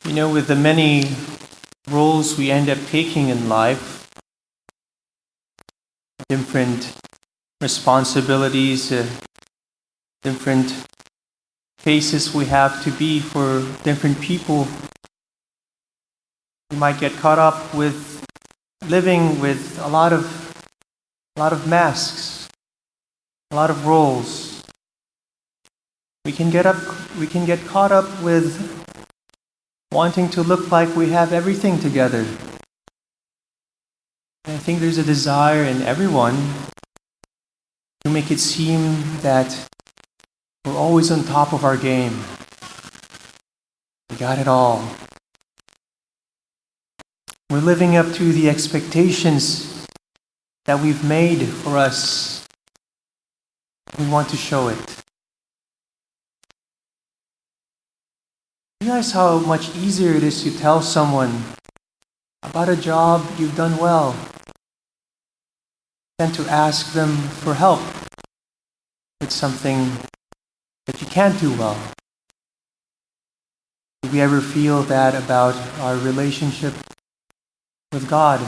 With the many roles we end up taking in life, different responsibilities, different faces we have to be for different people, we might get caught up with living with a lot of masks, a lot of roles. We can get caught up with wanting to look like we have everything together. And I think there's a desire in everyone to make it seem that we're always on top of our game. We got it all. We're living up to the expectations that we've made for us. We want to show it. Realize how much easier it is to tell someone about a job you've done well than to ask them for help with something that you can't do well. Do we ever feel that about our relationship with God?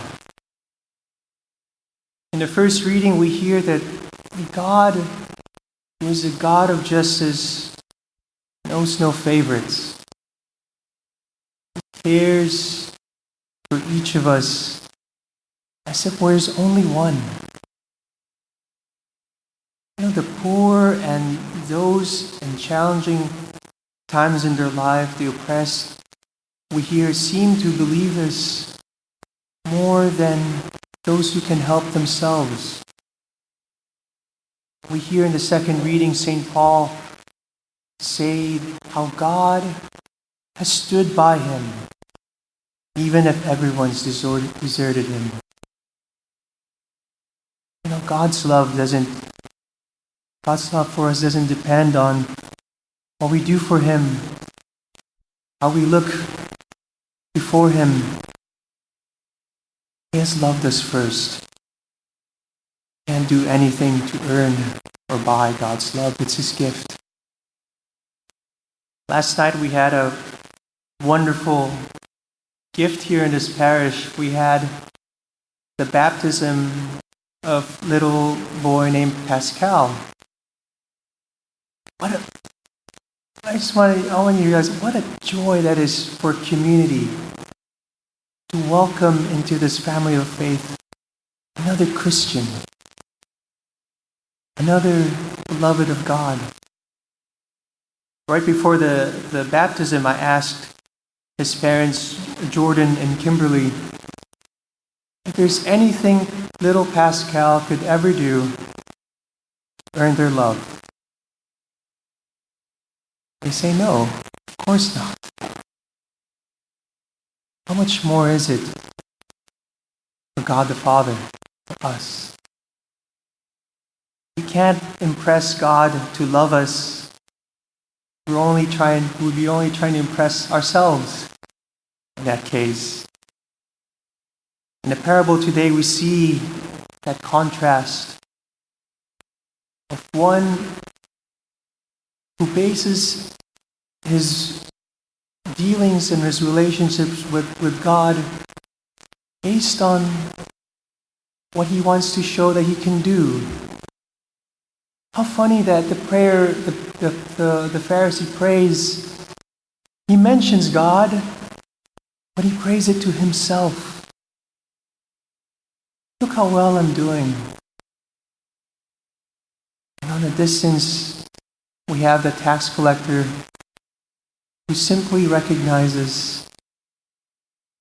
In the first reading, we hear that God, who is a God of justice, knows no favorites. He cares for each of us as if there's only one. The poor and those in challenging times in their life, the oppressed, we hear seem to believe this more than those who can help themselves. We hear in the second reading St. Paul say how God has stood by him, even if everyone's deserted him. God's love for us doesn't depend on what we do for him, how we look before him. He has loved us first. Can't do anything to earn or buy God's love. It's his gift. Last night we had a wonderful gift here in this parish. We had the baptism of a little boy named Pascal. I want you to realize what a joy that is for community to welcome into this family of faith another Christian, another beloved of God. Right before the baptism, I asked his parents, Jordan and Kimberly, if there's anything little Pascal could ever do to earn their love. They say no, of course not. How much more is it for God the Father, for us? We can't impress God to love us. We'd be only trying to impress ourselves in that case. In the parable today, we see that contrast of one who bases his dealings and his relationships with God based on what he wants to show that he can do. How funny that the prayer the Pharisee prays, he mentions God, but he prays it to himself. Look how well I'm doing. And on a distance, we have the tax collector who simply recognizes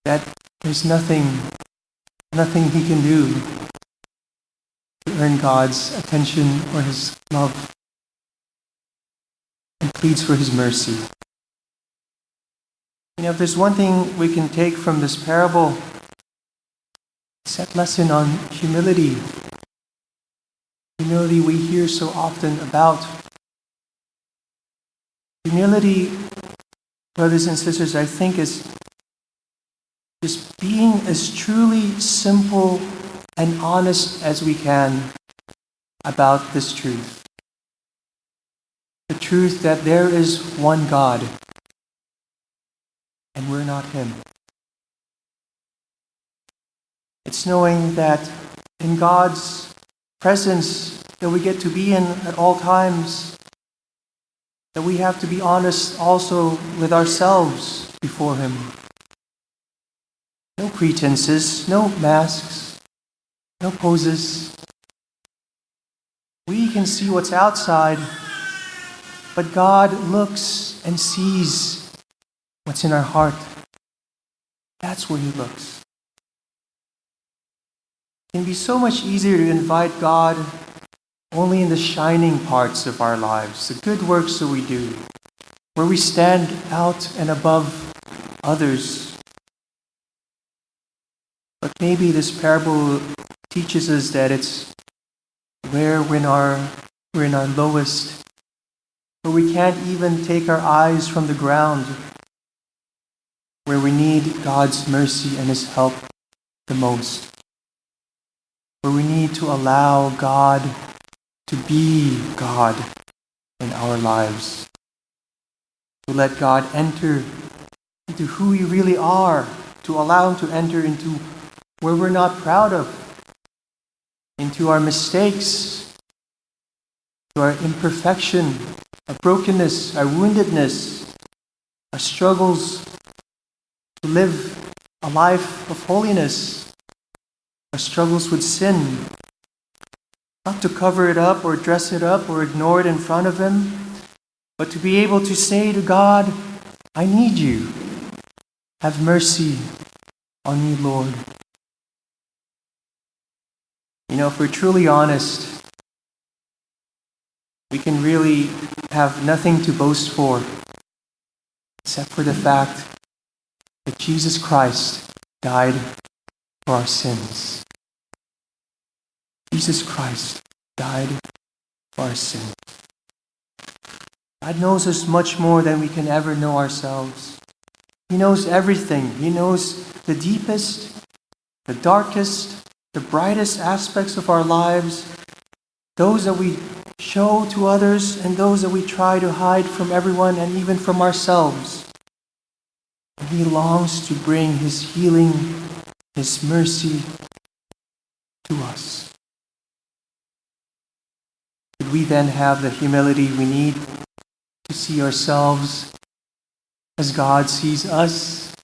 that there's nothing he can do to earn God's attention or his love, and pleads for his mercy. If there's one thing we can take from this parable, it's that lesson on humility. Humility we hear so often about. Humility, brothers and sisters, I think is just being as truly simple and honest as we can about this truth. The truth that there is one God, and we're not not Him. It's knowing that in God's presence that we get to be in at all times, that we have to be honest also with ourselves before Him. No pretenses, no masks, no poses. We can see what's outside, but God looks and sees what's in our heart. That's where He looks. It can be so much easier to invite God only in the shining parts of our lives, the good works that we do, where we stand out and above others. But maybe this parable teaches us that it's where we're in our lowest, where we can't even take our eyes from the ground, where we need God's mercy and His help the most, where we need to allow God to be God in our lives, to let God enter into who we really are, to allow Him to enter into where we're not proud of, into our mistakes, to our imperfection, our brokenness, our woundedness, our struggles to live a life of holiness, our struggles with sin, not to cover it up or dress it up or ignore it in front of Him, but to be able to say to God, I need You. Have mercy on me, Lord. If we're truly honest, we can really have nothing to boast for except for the fact that Jesus Christ died for our sins. Jesus Christ died for our sins. God knows us much more than we can ever know ourselves. He knows everything. He knows the deepest, the darkest, the brightest aspects of our lives, those that we show to others and those that we try to hide from everyone and even from ourselves. And He longs to bring His healing, His mercy to us. Could we then have the humility we need to see ourselves as God sees us,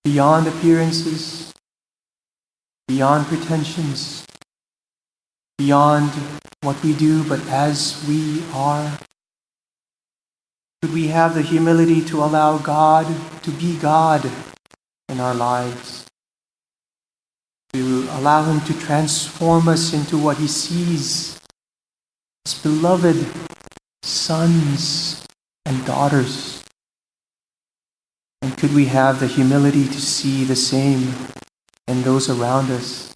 beyond appearances, beyond pretensions, beyond what we do, but as we are? Could we have the humility to allow God to be God in our lives? To allow Him to transform us into what He sees as beloved sons and daughters? And could we have the humility to see the same in those around us?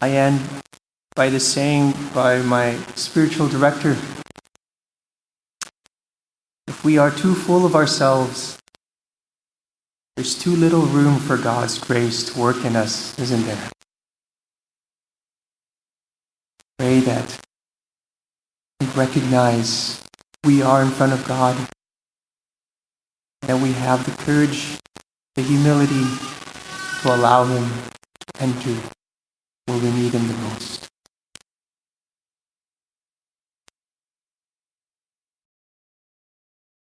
I end by the saying by my spiritual director, if we are too full of ourselves, there's too little room for God's grace to work in us, isn't there? Pray that we recognize we are in front of God, that we have the courage, the humility to allow Him to enter where we need Him the most.